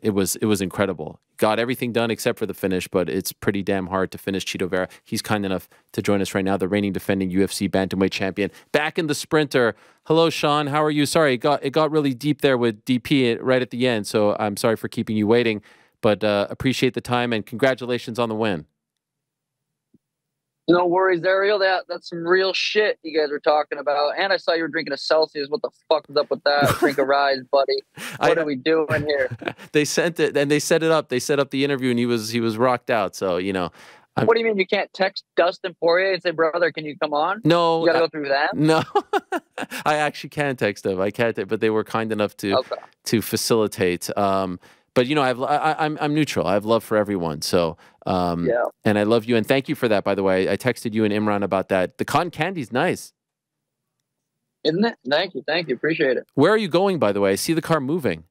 it was incredible. Got everything done except for the finish, but it's pretty damn hard to finish Chito Vera. He's kind enough to join us right now, the reigning defending UFC bantamweight champion, back in the sprinter. Hello, Sean. How are you? Sorry, it got really deep there with DP right at the end, so I'm sorry for keeping you waiting, but appreciate the time and congratulations on the win. No worries, Ariel. That's some real shit you guys were talking about. And I saw you were drinking a Celsius. What the fuck is up with that? Drink a Rise, buddy. What are we doing here? They sent it and they set it up. They set up the interview and he was rocked out. So, you know. What do you mean you can't text Dustin Poirier and say, brother, can you come on? No. You got to go through that? No. I actually can text them. I can't, but they were kind enough to facilitate. But, you know, I'm neutral. I have love for everyone. So, yeah. And I love you. And thank you for that, by the way. I texted you and Imran about that. The cotton candy's nice. Isn't it? Thank you. Thank you. Appreciate it. Where are you going, by the way? I see the car moving.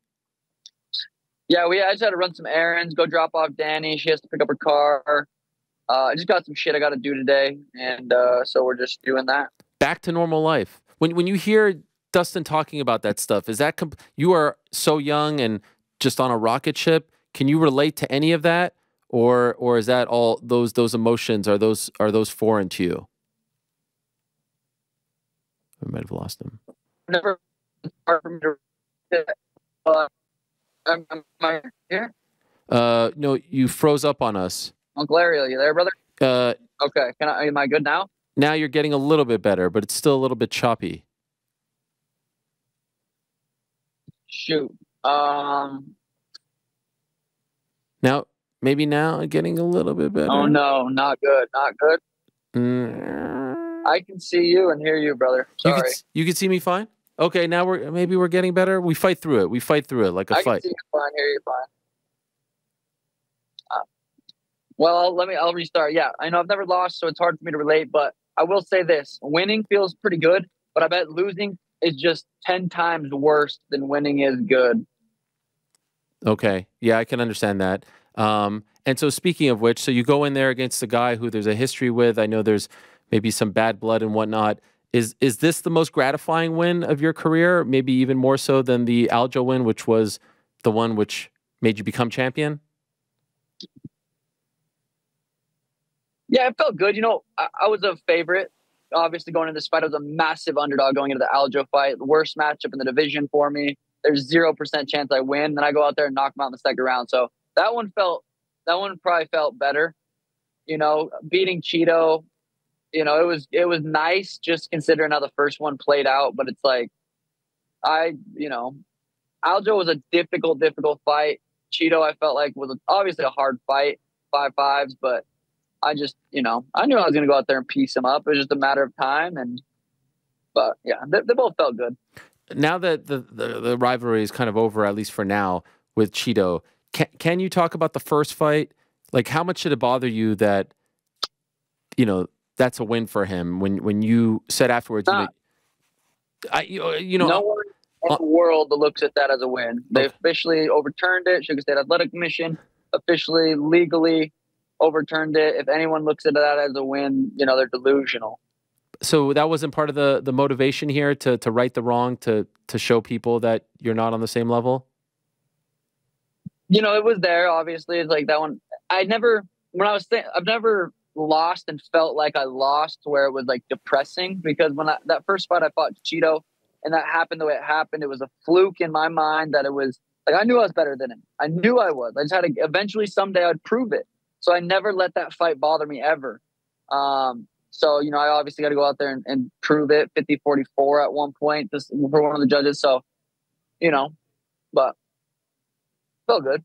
Yeah, I just had to run some errands, go drop off Danny. She has to pick up her car. I just got some shit I got to do today. And so we're just doing that. Back to normal life. When you hear Dustin talking about that stuff, is that you are so young and just on a rocket ship? Can you relate to any of that, or is that all those emotions are those foreign to you? I might have lost him. Never hard for me to. Am I here? No, you froze up on us. Uncle Ariel, you there, brother? Okay. Am I good now? Now you're getting a little bit better, but it's still a little bit choppy. Shoot. Now, maybe now getting a little bit better. Oh no, not good, not good. I can see you and hear you, brother. Sorry. You can see me fine? Okay, now maybe we're getting better. We fight through it. We fight through it like a fight. I can see you fine, hear you fine. Well, I'll restart. Yeah, I know I've never lost, so it's hard for me to relate, but I will say this. Winning feels pretty good, but I bet losing is just 10 times worse than winning is good. Okay. Yeah, I can understand that. And so speaking of which, so you go in there against a guy who there's a history with. I know there's maybe some bad blood and whatnot. Is this the most gratifying win of your career? Maybe even more so than the Aljo win, which was the one which made you become champion? Yeah, it felt good. You know, I was a favorite. Obviously, going into this fight, I was a massive underdog going into the Aljo fight. The worst matchup in the division for me. There's 0% chance I win. Then I go out there and knock him out in the second round. So that one probably felt better. You know, beating Chito, you know, it was nice just considering how the first one played out. But it's like, you know, Aljo was a difficult fight. Chito, I felt like was obviously a hard fight, 5-5s, but I just, you know, I knew I was going to go out there and piece him up. It was just a matter of time. But yeah, they both felt good. Now that the rivalry is kind of over, at least for now, with Chito, can you talk about the first fight? Like, how much did it bother you that, you know, that's a win for him when you said afterwards, you know, no one in the world that looks at that as a win. They officially overturned it. Sugar State Athletic Commission officially, legally overturned it. If anyone looks at that as a win, you know, they're delusional. So that wasn't part of the motivation here to right the wrong, to show people that you're not on the same level? You know, it was there, obviously. It's like that one. I've never lost and felt like I lost where it was like depressing, because when that first fight I fought Chito and that happened the way it happened, it was a fluke in my mind that it was like, I knew I was better than him. I knew I was. I just had to, eventually someday I'd prove it. So I never let that fight bother me ever. So, you know, I obviously got to go out there and prove it. 50-44 at one point just for one of the judges. So, you know, but felt good.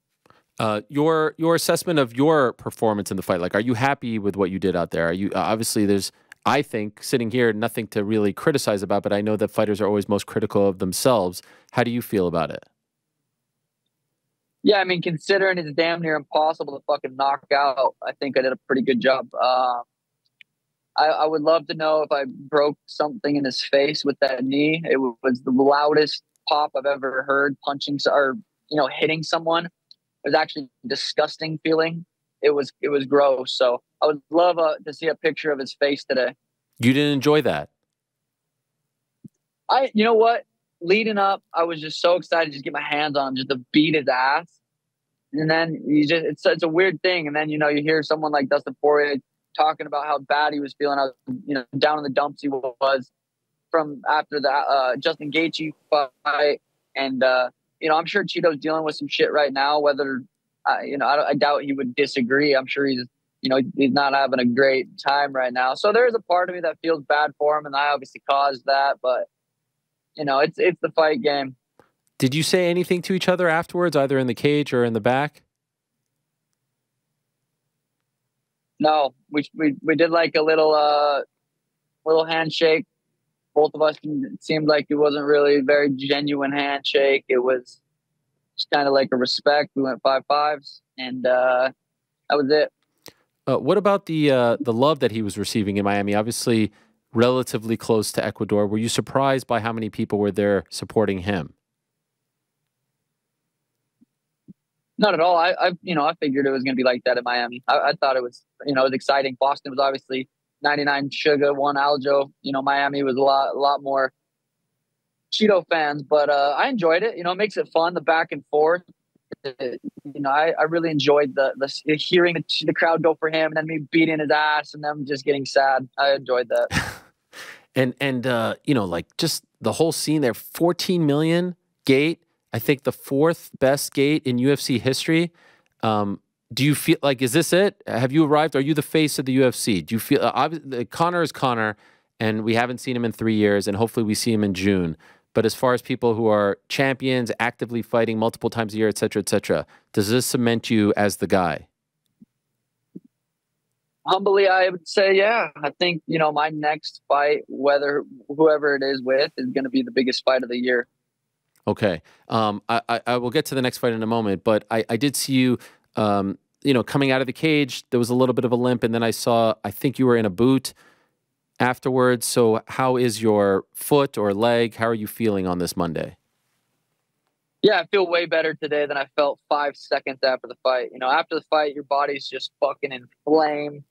Your assessment of your performance in the fight, like, are you happy with what you did out there? Are you, obviously there's, I think, sitting here, nothing to really criticize about, but I know that fighters are always most critical of themselves. How do you feel about it? Yeah, I mean, considering it's damn near impossible to fucking knock out, I think I did a pretty good job. I would love to know if I broke something in his face with that knee. It was the loudest pop I've ever heard, punching or, you know, hitting someone. It was actually a disgusting feeling. It was gross. So I would love to see a picture of his face today. You didn't enjoy that? You know what? leading up, I was just so excited to just get my hands on him, just to beat his ass. And then it's a weird thing. And then, you hear someone like Dustin Poirier talking about how bad he was feeling, how, down in the dumps he was from after the Justin Gaethje fight. And, I'm sure Chito's dealing with some shit right now, whether, I doubt he would disagree. I'm sure he's not having a great time right now. So there's a part of me that feels bad for him, and I obviously caused that, but it's the fight game. Did you say anything to each other afterwards, either in the cage or in the back? No, we did like a little handshake. Both of us, it seemed like it wasn't really a very genuine handshake. It was just kind of like a respect. We went 5-5s, and that was it. What about the love that he was receiving in Miami? Obviously, relatively close to Ecuador. Were you surprised by how many people were there supporting him? Not at all. I figured it was going to be like that in Miami. I thought it was, it was exciting. Boston was obviously 99 Sugar, 1 Aljo. Miami was a lot more Chito fans, but I enjoyed it. It makes it fun, the back and forth. I really enjoyed the hearing the crowd go for him, and then me beating his ass, and them just getting sad. I enjoyed that. and like just the whole scene there. 14 million gate. I think the 4th best gate in UFC history. Do you feel like, is this it? Have you arrived? Are you the face of the UFC? Do you feel Conor is Conor, and we haven't seen him in 3 years, and hopefully we see him in June. But as far as people who are champions, actively fighting multiple times a year, et cetera, does this cement you as the guy? Humbly, I would say, yeah. I think, my next fight, whoever it is with, is going to be the biggest fight of the year. Okay. I will get to the next fight in a moment, but I did see you, coming out of the cage. There was a little bit of a limp, and then I think you were in a boot afterwards. So how is your foot or leg? How are you feeling on this Monday? Yeah, I feel way better today than I felt 5 seconds after the fight. After the fight, your body's just fucking inflamed.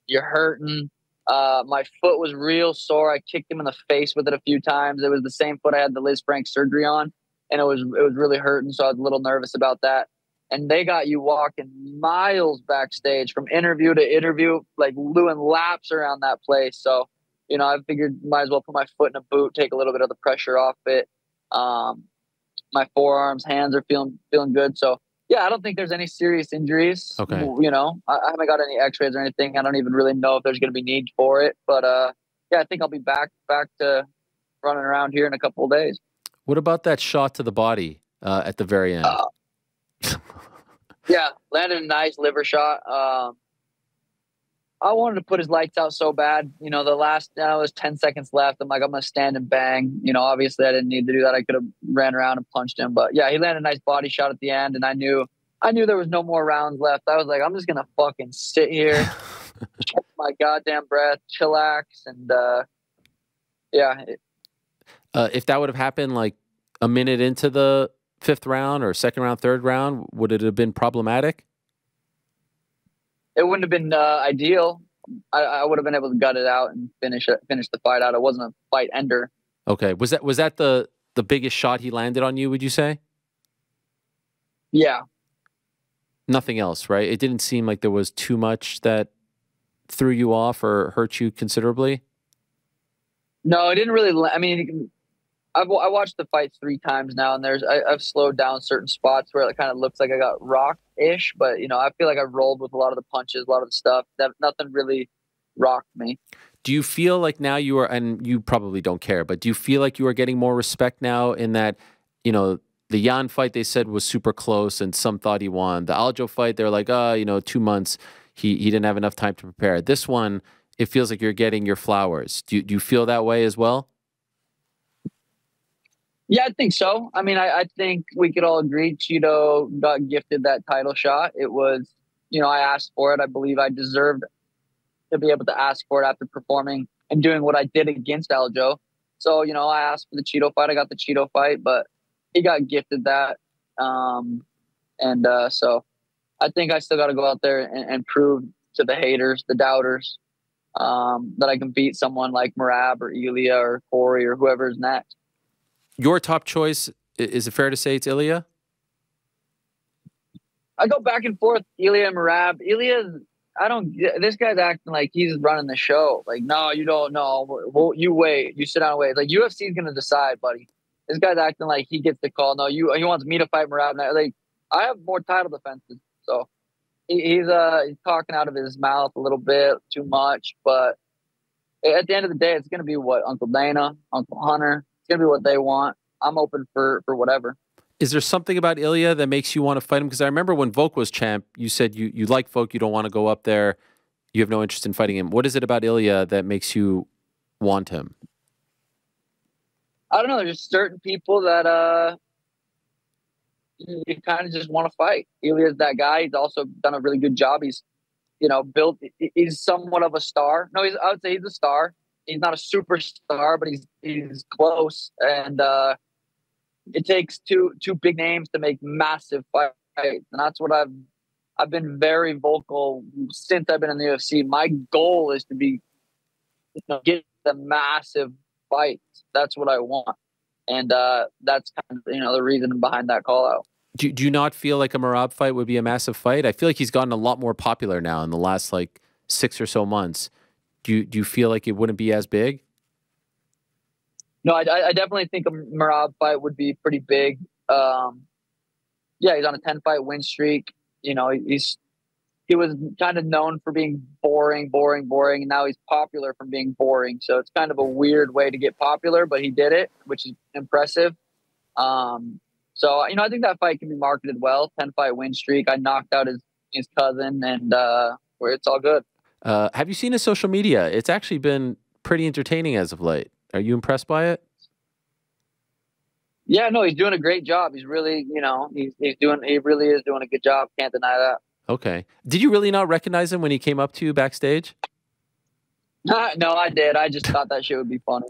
You're hurting. My foot was real sore. I kicked him in the face with it a few times. It was the same foot I had the Liz Frank surgery on, and it was really hurting. So I was a little nervous about that. And they got you walking miles backstage from interview to interview, like doing laps around that place. So, I figured might as well put my foot in a boot, take a little bit of the pressure off it. My forearms, hands are feeling good. So yeah, I don't think there's any serious injuries. Okay. I haven't got any x-rays or anything. I don't even really know if there's going to be need for it, but yeah, I think I'll be back to running around here in a couple of days. What about that shot to the body at the very end? Yeah, landed a nice liver shot. I wanted to put his lights out so bad. The last, was 10 seconds left. I'm like, I'm going to stand and bang. Obviously I didn't need to do that. I could have ran around and punched him. But yeah, he landed a nice body shot at the end, and I knew there was no more rounds left. I was like, I'm just going to fucking sit here, catch my goddamn breath, chillax, and yeah. If that would have happened like a minute into the 5th round or 2nd round, 3rd round, would it have been problematic? It wouldn't have been ideal. I would have been able to gut it out and finish the fight out. It wasn't a fight ender. Okay. Was that the biggest shot he landed on you, would you say? Yeah. Nothing else, right? It didn't seem like there was too much that threw you off or hurt you considerably? No, it didn't really. I mean, I watched the fight 3 times now, and I've slowed down certain spots where it kind of looks like I got rocked-ish, but I feel like I've rolled with a lot of the punches, a lot of the stuff. That nothing really rocked me. Do you feel like now you are, and you probably don't care, but do you feel like you are getting more respect now in that, the Jan fight they said was super close and some thought he won. The Aljo fight, they're like, 2 months, he didn't have enough time to prepare. This one, it feels like you're getting your flowers. Do you feel that way as well? Yeah, I think so. I mean, I think we could all agree Chito got gifted that title shot. It was, I asked for it. I believe I deserved to be able to ask for it after performing and doing what I did against Aljo. So, I asked for the Chito fight. I got the Chito fight, but he got gifted that. So I think I still got to go out there and prove to the haters, the doubters, that I can beat someone like Merab or Ilya or Corey or whoever's next. Your top choice, is it fair to say it's Ilya? I go back and forth, Ilya and Merab. This guy's acting like he's running the show. Like, no, you don't know. Well, you wait. You sit down and wait. Like, UFC is going to decide, buddy. This guy's acting like he gets the call. No, he wants me to fight Merab. Like, I have more title defenses. So he's talking out of his mouth a little bit too much. But at the end of the day, it's going to be what Uncle Dana, Uncle Hunter. It's going to be what they want. I'm open for whatever. Is there something about Ilya that makes you want to fight him? Because I remember when Volk was champ, you said you like Volk, you don't want to go up there, you have no interest in fighting him. What is it about Ilya that makes you want him? I don't know. There's just certain people that you kind of just want to fight. Ilya's that guy. He's also done a really good job. He's built. He's somewhat of a star. No, I would say he's a star. He's not a superstar, but he's close. And it takes two big names to make massive fights, and that's what I've been very vocal since I've been in the UFC. My goal is to be, get the massive fights. That's what I want, and that's kind of the reason behind that call out. Do you not feel like a Merab fight would be a massive fight? I feel like he's gotten a lot more popular now in the last 6 or so months. Do you feel like it wouldn't be as big? No, I definitely think a Merab fight would be pretty big. Yeah, he's on a 10-fight win streak. He was kind of known for being boring, and now he's popular from being boring. So it's kind of a weird way to get popular, but he did it, which is impressive. So I think that fight can be marketed well. 10-fight win streak. I knocked out his cousin, and it's all good. Have you seen his social media? It's actually been pretty entertaining as of late. Are you impressed by it? Yeah, no, he's doing a great job. He's really, he really is doing a good job. Can't deny that. Okay. Did you really not recognize him when he came up to you backstage? No, I did. I just thought that shit would be funny.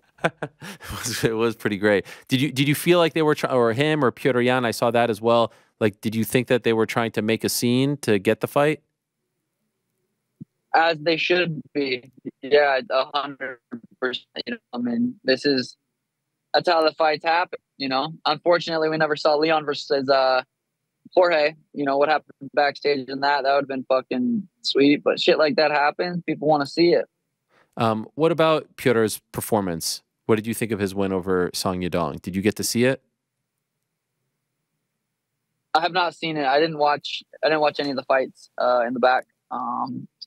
It was pretty great. Did you feel like they were or him or Petr Yan? I saw that as well. Like, did you think that they were trying to make a scene to get the fight? As they should be. Yeah, 100%. I mean, that's how the fights happen. Unfortunately, we never saw Leon versus Jorge. What happened backstage and that would have been fucking sweet. But shit like that happens. People want to see it. What about Petr's performance? What did you think of his win over Song Yadong? Did you get to see it? I have not seen it. I didn't watch any of the fights in the back.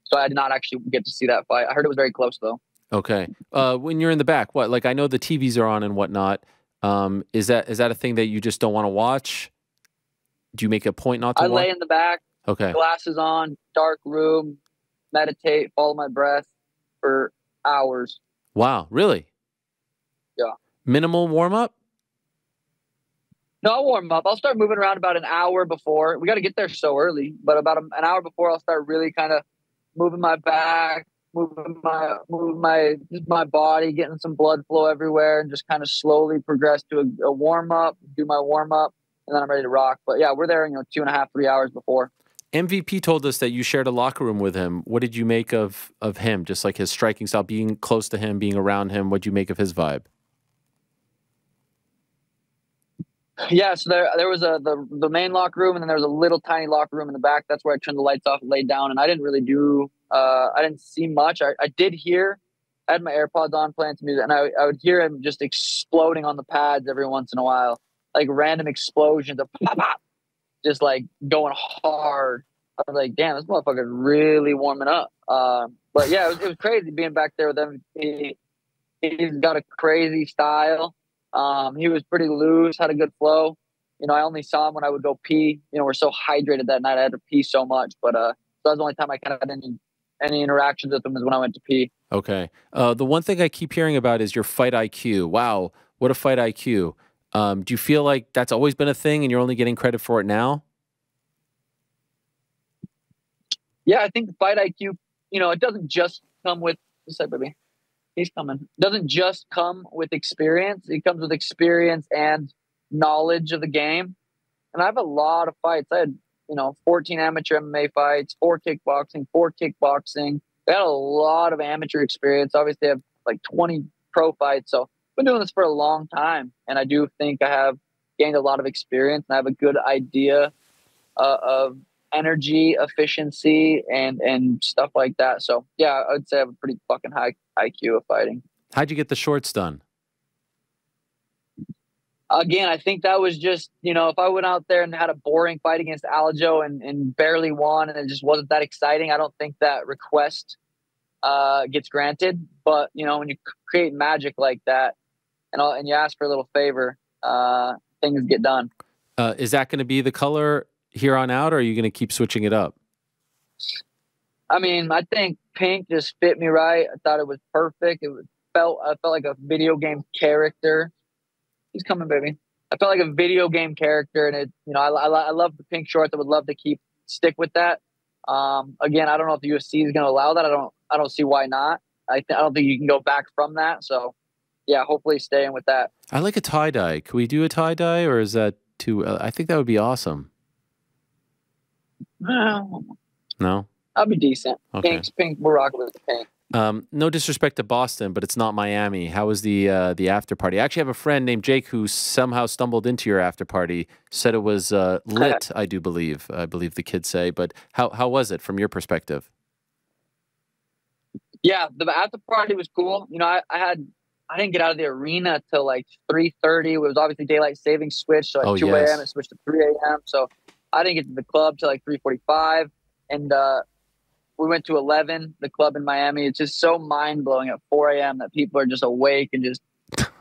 So I did not actually get to see that fight. I heard it was very close though. Okay. When you're in the back, what? Like, I know the TVs are on and whatnot. Is that a thing that you just don't want to watch? Do you make a point not to watch? I lay in the back. Okay. Glasses on, dark room, meditate, follow my breath for hours. Wow. Really? Yeah. Minimal warm up? No, I'll warm up. I'll start moving around about an hour before. We got to get there so early, but about an hour before, I'll start really kind of moving my back, moving my body, getting some blood flow everywhere, and just kind of slowly progress to a warm up, do my warm up, and then I'm ready to rock. But yeah, we're there, 2.5, 3 hours before. MVP told us that you shared a locker room with him. What did you make of him? Just like his striking style, being close to him, being around him. What did you make of his vibe? Yeah, so there was the main locker room, and then there was a little tiny locker room in the back. That's where I turned the lights off and laid down, and I didn't really I didn't see much. I did hear, I had my AirPods on playing some music, and I would hear him just exploding on the pads every once in a while, like random explosions of pop, pop, just like going hard. I was like, damn, this motherfucker's really warming up. But yeah, it was crazy being back there with him. He's got a crazy style. He was pretty loose, had a good flow. I only saw him when I would go pee. We're so hydrated that night. I had to pee so much, but that was the only time I kind of had any interactions with him is when I went to pee. Okay. The one thing I keep hearing about is your fight IQ. Wow, what a fight IQ. Do you feel like that's always been a thing and you're only getting credit for it now? Yeah, I think the fight IQ, it doesn't just come with, what's up, baby? He's coming. It doesn't just come with experience. It comes with experience and knowledge of the game. And I have a lot of fights. I had, 14 amateur MMA fights, 4 kickboxing. I had a lot of amateur experience. Obviously, I have like 20 pro fights. So been doing this for a long time, and I do think I have gained a lot of experience, and I have a good idea of energy, efficiency, and stuff like that. So yeah, I would say I have a pretty fucking high IQ of fighting. How'd you get the shorts done? Again, I think that was just, if I went out there and had a boring fight against Aljo and barely won and it just wasn't that exciting, I don't think that request gets granted. But, when you create magic like that and you ask for a little favor, things get done. Is that going to be the color here on out, or are you going to keep switching it up? I mean, I think pink just fit me right. I thought it was perfect. I felt like a video game character. He's coming, baby. I felt like a video game character, and I love the pink shorts. I would love to stick with that. Again, I don't know if the UFC is going to allow that. I don't see why not. I don't think you can go back from that. So, yeah, hopefully staying with that. I like a tie dye. Can we do a tie dye, or is that too? I think that would be awesome. No, I'll be decent. Okay. Pink. We're rocking with the pink. No disrespect to Boston, but it's not Miami. How was the after party? I actually have a friend named Jake who somehow stumbled into your after party. Said it was lit. I do believe. I believe the kids say. But how was it from your perspective? Yeah, the after party was cool. I didn't get out of the arena till like 3:30. It was obviously daylight savings switch, so like 2 a.m. It switched to 3 a.m. So I didn't get to the club till like 3:45, and we went to 11, the club in Miami. It's just so mind-blowing at 4 a.m. that people are just awake and just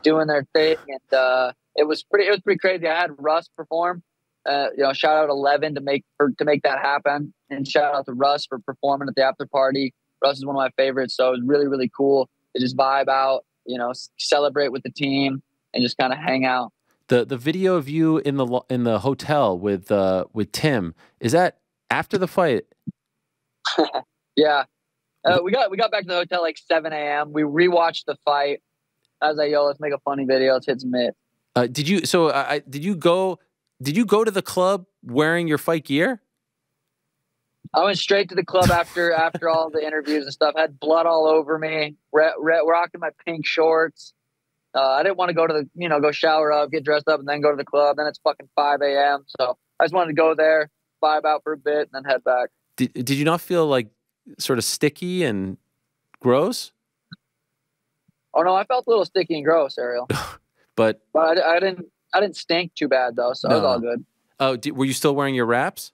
doing their thing. And it was pretty crazy. I had Russ perform. Shout out 11 to make that happen. And shout out to Russ for performing at the after party. Russ is one of my favorites. So it was really, really cool to just vibe out, celebrate with the team and just kind of hang out. The video of you in the hotel with Tim, is that after the fight? Yeah. We got back to the hotel like 7 a.m. We rewatched the fight. I was like, yo, let's make a funny video. Let's hit some hits. Did you go to the club wearing your fight gear? I went straight to the club after all the interviews and stuff. Had blood all over me. Rocking my pink shorts. I didn't want to go to go shower up, get dressed up, and then go to the club. Then it's fucking 5 a.m. So I just wanted to go there, vibe out for a bit, and then head back. Did you not feel like sort of sticky and gross? Oh no, I felt a little sticky and gross, Ariel. but I didn't stink too bad though, so it was all good. Oh, were you still wearing your wraps?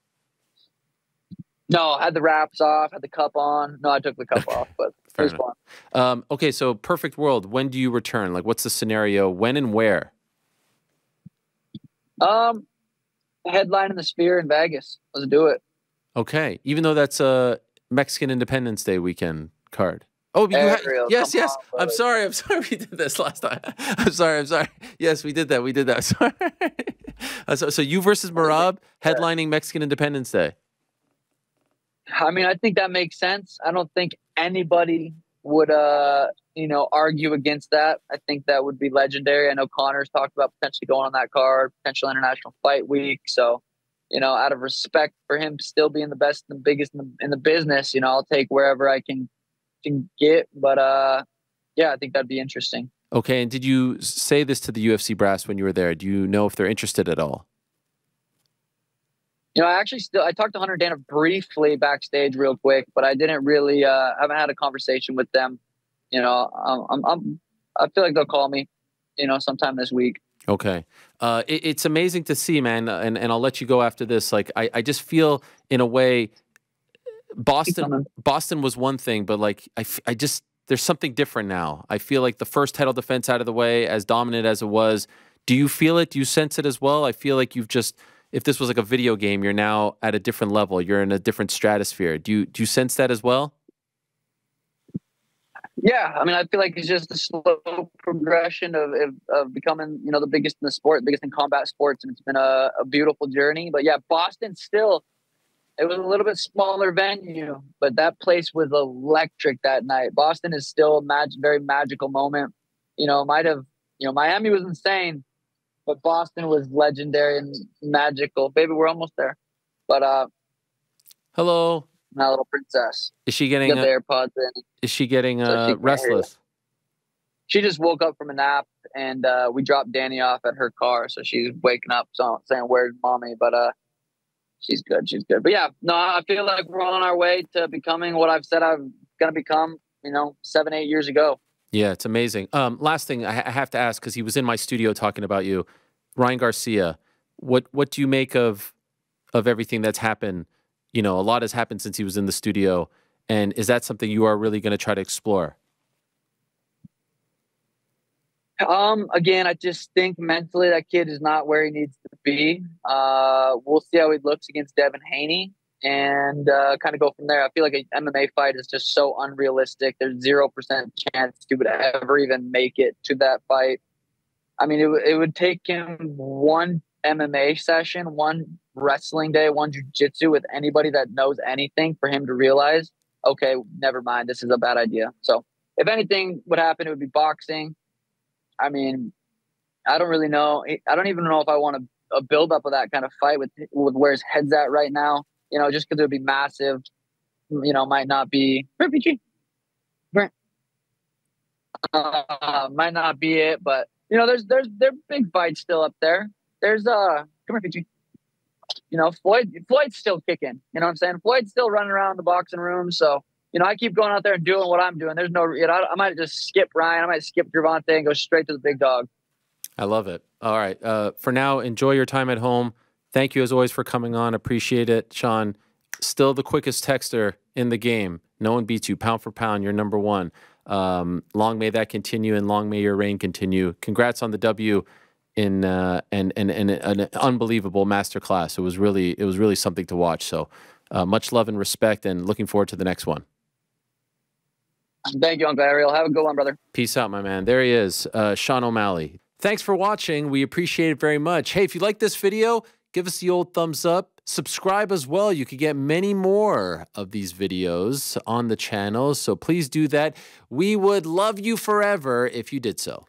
No, I had the wraps off, had the cup on. No, I took the cup off, but it was fun. Okay, so perfect world. When do you return? Like, what's the scenario? When and where? Headline in the Sphere in Vegas. Let's do it. Okay, even though that's a Mexican Independence Day weekend card. Oh, yes. On, I'm sorry. We did this last time. I'm sorry. Yes, we did that. Sorry. So you versus Merab headlining Mexican Independence Day. I mean, I think that makes sense. I don't think anybody would, argue against that. I think that would be legendary. I know Connor's talked about potentially going on that card, potential International Fight Week. So, out of respect for him still being the best and the biggest in the business, I'll take wherever I can get. But, yeah, I think that'd be interesting. Okay. And did you say this to the UFC brass when you were there? Do you know if they're interested at all? I talked to Hunter Dana briefly backstage real quick, but I didn't really, haven't had a conversation with them. I feel like they'll call me, sometime this week. Okay. It's amazing to see, man. And I'll let you go after this. Like, I just feel in a way, Boston was one thing, but like, there's something different now. I feel like the first title defense out of the way, as dominant as it was. Do you feel it? Do you sense it as well? I feel like if this was like a video game, you're now at a different level. You're in a different stratosphere. Do you sense that as well? Yeah, I mean, I feel like it's just a slow progression of becoming, the biggest in the sport, biggest in combat sports, and it's been a beautiful journey. But yeah, Boston still, it was a little bit smaller venue, but that place was electric that night. Boston is still a very magical moment. Miami was insane, but Boston was legendary and magical. Baby, we're almost there. But hello. My little princess. Is she getting the AirPods in? Is she getting restless? she just woke up from a nap, and we dropped Danny off at her car, so she's waking up, so saying, "Where's mommy?" But she's good. She's good. But yeah, no, I feel like we're on our way to becoming what I've said I'm gonna become. 7, 8 years ago. Yeah, it's amazing. Last thing I have to ask, because he was in my studio talking about you, Ryan Garcia. What do you make of everything that's happened? A lot has happened since he was in the studio, and is that something you are really going to try to explore? Again, I just think mentally that kid is not where he needs to be. We'll see how he looks against Devin Haney and kind of go from there. I feel like an MMA fight is just so unrealistic. There's 0% chance he would ever even make it to that fight. I mean, it would take him one MMA session, one wrestling day, one jiu-jitsu with anybody that knows anything for him to realize, okay, never mind, this is a bad idea. So if anything would happen, it would be boxing. I mean, I don't really know. I don't even know if I want a build up of that kind of fight with where his head's at right now. Just because it would be massive. Might not be might not be it. But there's big fights still up there. There's come here, Peachy. Floyd's still kicking. You know what I'm saying? Floyd's still running around the boxing room. So I keep going out there and doing what I'm doing. There's no, I might just skip Ryan. I might skip Gervonta and go straight to the big dog. I love it. All right. For now, enjoy your time at home. Thank you as always for coming on. Appreciate it, Sean. Still the quickest texter in the game. No one beats you. Pound for pound, you're number one. Long may that continue, and long may your reign continue. Congrats on the W in an unbelievable masterclass. It was really something to watch. So much love and respect, and looking forward to the next one. Thank you, Uncle Ariel. Have a good one, brother. Peace out, my man. There he is, Sean O'Malley. Thanks for watching. We appreciate it very much. Hey, if you like this video, give us the old thumbs up. Subscribe as well. You could get many more of these videos on the channel, so please do that. We would love you forever if you did so.